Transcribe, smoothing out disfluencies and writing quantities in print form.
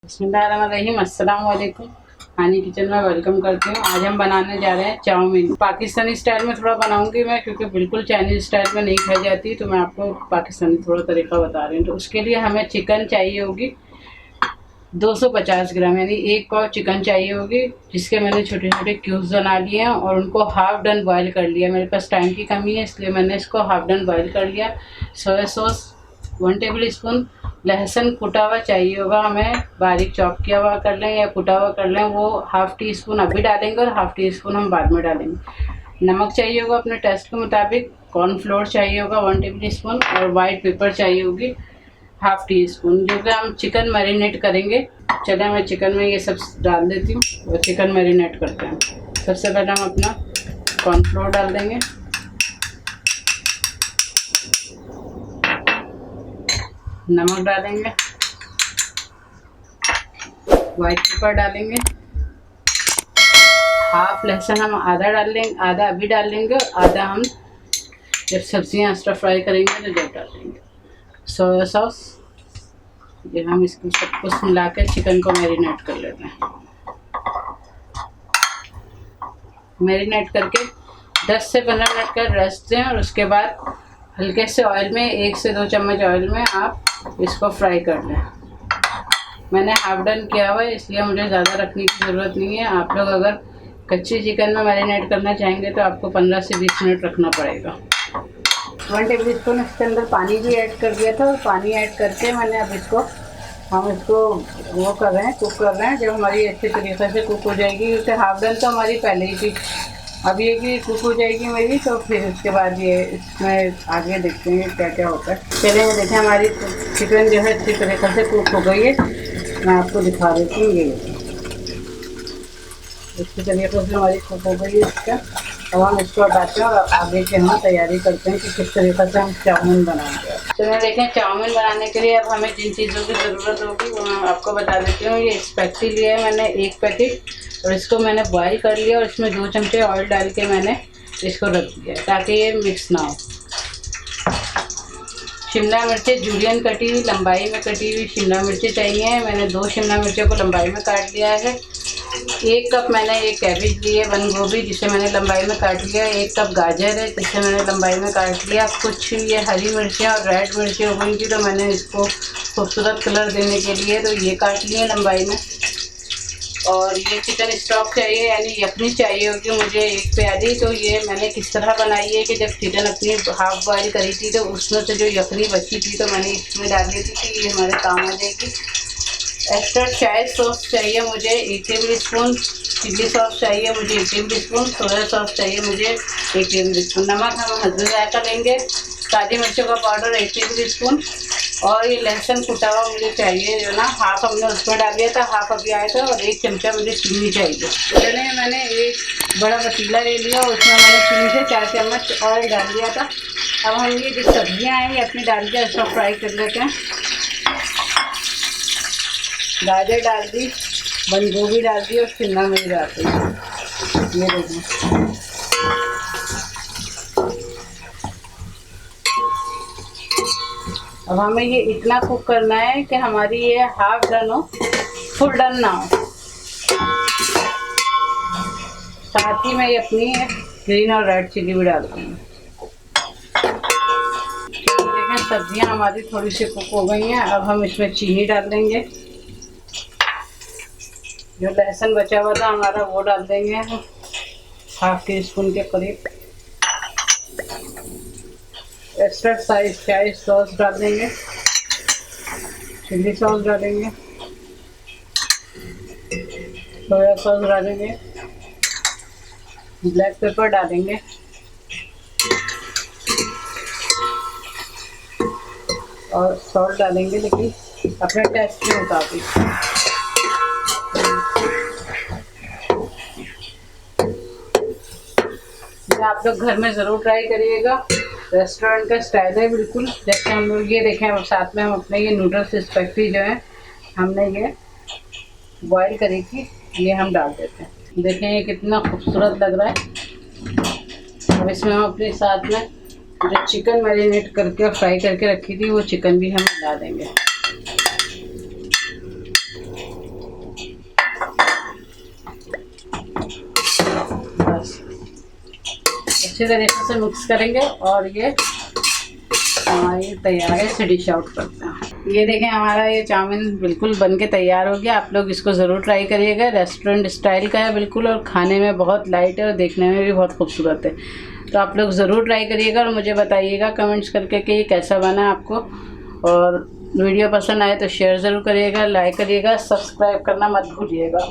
बिस्मिल्लाहिर्रहमानिर्रहीम। अस्सलाम वालेकुम। हानी किचन में वेलकम करती हूँ। आज हम बनाने जा रहे हैं चाउमीन। पाकिस्तानी स्टाइल में थोड़ा बनाऊंगी मैं, क्योंकि बिल्कुल चाइनीज़ स्टाइल में नहीं खाई जाती, तो मैं आपको पाकिस्तानी थोड़ा तरीका बता रही हूँ। तो उसके लिए हमें चिकन चाहिए होगी 250 ग्राम, यानी 1 पाव चिकन चाहिए होगी, जिसके मैंने छोटे छोटे क्यूब्स बना लिए हैं और उनको हाफ डन बॉयल कर लिया। मेरे पास टाइम की कमी है, इसलिए मैंने इसको हाफ डन बॉयल कर लिया। Soya sauce 1 table spoon. लहसुन कुटा हुआ चाहिए होगा हमें, बारीक चॉप किया हुआ कर लें या कुटा हुआ कर लें, वो हाफ़ टी स्पून अभी डालेंगे और हाफ़ टी स्पून हम बाद में डालेंगे। नमक चाहिए होगा अपने टेस्ट के मुताबिक। कॉर्नफ्लोर चाहिए होगा 1 टेबल स्पून और वाइट पेपर चाहिए होगी हाफ़ टी स्पून, जो कि हम चिकन मैरिनेट करेंगे। चलिए मैं चिकन में ये सब डाल देती हूँ और चिकन मैरिनेट करते हैं। सबसे पहले हम अपना कॉर्नफ्लोर डाल देंगे, नमक डालेंगे, वाइट पेपर डालेंगे, हाफ लहसुन हम आधा डाल लेंगे, आधा अभी डाल लेंगे और आधा हम जब सब्जियां एक्स्ट्रा फ्राई करेंगे तो जब डाल देंगे। सोया सॉस, ये हम इसको सब कुछ मिला के चिकन को मैरिनेट कर लेते हैं। मैरिनेट करके 10 से 15 मिनट का रेस्ट दें और उसके बाद हल्के से ऑयल में 1 से 2 चम्मच ऑयल में आप इसको फ्राई कर लें। मैंने हाफ डन किया हुआ है, इसलिए मुझे ज़्यादा रखने की ज़रूरत नहीं है। आप लोग अगर कच्ची चिकन में मैरिनेट करना चाहेंगे तो आपको 15 से 20 मिनट रखना पड़ेगा। 1 टेबल स्पून इसके अंदर पानी भी ऐड कर दिया था और पानी ऐड करके मैंने अब हम इसको वो कर रहे हैं, कुक कर रहे हैं। जब हमारी अच्छे तरीके से कुक हो जाएगी, क्योंकि हाफ डन तो हमारी पहले ही थी, अब ये कि कुक हो जाएगी मेरी, तो फिर उसके बाद ये इसमें आगे देखते हैं क्या क्या होता है। चलिए ये देखें, हमारी चिकन जो है अच्छी तरीके से कुक हो गई है। मैं आपको दिखा देती हूँ, ये इसकी तरीके से हमारी कुक हो गई है इसका। अब हम इसको हटाते हैं और आगे की हम तैयारी करते हैं कि किस तरीके से हम चाउमीन बनाएंगे। तो मैं देखें, चाउमीन बनाने के लिए अब हमें जिन चीज़ों की ज़रूरत होगी वो मैं आपको बता देती हूँ। ये स्पैगेटी लिया है मैंने 1 पैकेट, और इसको मैंने बॉईल कर लिया और इसमें 2 चमचे ऑयल डाल के मैंने इसको रख दिया ताकि ये मिक्स ना हो। शिमला मिर्चें जूलियन कटी हुई, लंबाई में कटी हुई शिमला मिर्चें चाहिए। मैंने 2 शिमला मिर्चों को लंबाई में काट लिया है। 1 कप मैंने एक कैबेज ली है, बंद गोभी, जिसे मैंने लंबाई में काट लिया। 1 कप गाजर है, जिसे मैंने लंबाई में काट लिया। कुछ ये हरी मिर्चें और रेड मिर्चें हो गई थी, तो मैंने इसको खूबसूरत कलर देने के लिए तो ये काट लिए लंबाई में। और ये चिकन स्टॉक चाहिए, यानी यखनी चाहिए होगी मुझे 1 प्याली। तो ये मैंने किस तरह बनाई है कि जब चिकन अपनी हाफ बॉयल करी थी तो उसमें से जो यखनी बची थी तो मैंने इसमें डाल दी थी कि ये हमारे काम आ जाएगी। एक्स्ट्रा चाय सॉस चाहिए मुझे 1 टेबल स्पून। चिल्ली सॉस चाहिए मुझे 1 टेबल स्पून। सोया सॉस चाहिए मुझे 1 टेबल स्पून। नमक हम हल्दी जायका लेंगे। काली मिर्चों का पाउडर 1 टेबल स्पून। और ये लहसुन कुटा हुआ मुझे चाहिए, जो ना हाफ हमने उसमें डाल दिया था, हाफ अभी आया था। और 1 चमचा मुझे चीनी चाहिए। चलिए मैंने एक बड़ा पतीला ले लिया और उसमें मैंने 3 से 4 चम्मच ऑयल डाल दिया था। अब हम ये जो सब्जियां हैं ये अपनी डाल के इसको फ्राई कर लेते हैं। गाजर डाल दी, बंद गोभी डाल दी और शिमला मिर्च डाल दी। ये देखिए, अब हमें ये इतना कुक करना है कि हमारी ये हाफ डन हो, फुल डन ना हो। साथ ही मैं ये अपनी ग्रीन और रेड चिली भी डालती हूँ। देखें, सब्जियां हमारी थोड़ी सी कुक हो गई हैं। अब हम इसमें चीनी डाल देंगे। जो लहसुन बचा हुआ था हमारा वो डाल देंगे, हाफ टी स्पून के करीब। एक्स्ट्रा साइज चाय सॉस डाल देंगे, चिल्ली सॉस डालेंगे, सोया सॉस डालेंगे, ब्लैक पेपर डालेंगे, और सॉल्ट डालेंगे, लेकिन अपने टेस्ट के मुताबिक। आप लोग घर में ज़रूर ट्राई करिएगा। रेस्टोरेंट का स्टाइल है बिल्कुल। जैसे हम लोग ये देखें, अब साथ में हम अपने ये नूडल्स स्पैगेटी जो है हमने ये बॉईल करी थी, ये हम डाल देते हैं। देखें ये कितना खूबसूरत लग रहा है। अब इसमें हम अपने साथ में जो चिकन मैरिनेट करके फ्राई करके रखी थी वो चिकन भी हम डाल देंगे। अच्छे तरीके से मिक्स करेंगे और ये हमारी तैयार है। इसे डिश आउट करते हैं। ये देखें हमारा ये चाउमीन बिल्कुल बन के तैयार हो गया। आप लोग इसको ज़रूर ट्राई करिएगा। रेस्टोरेंट स्टाइल का है बिल्कुल और खाने में बहुत लाइट है और देखने में भी बहुत खूबसूरत है। तो आप लोग ज़रूर ट्राई करिएगा और मुझे बताइएगा कमेंट्स करके कि ये कैसा बना आपको। और वीडियो पसंद आए तो शेयर ज़रूर करिएगा, लाइक करिएगा, सब्सक्राइब करना मत भूलिएगा।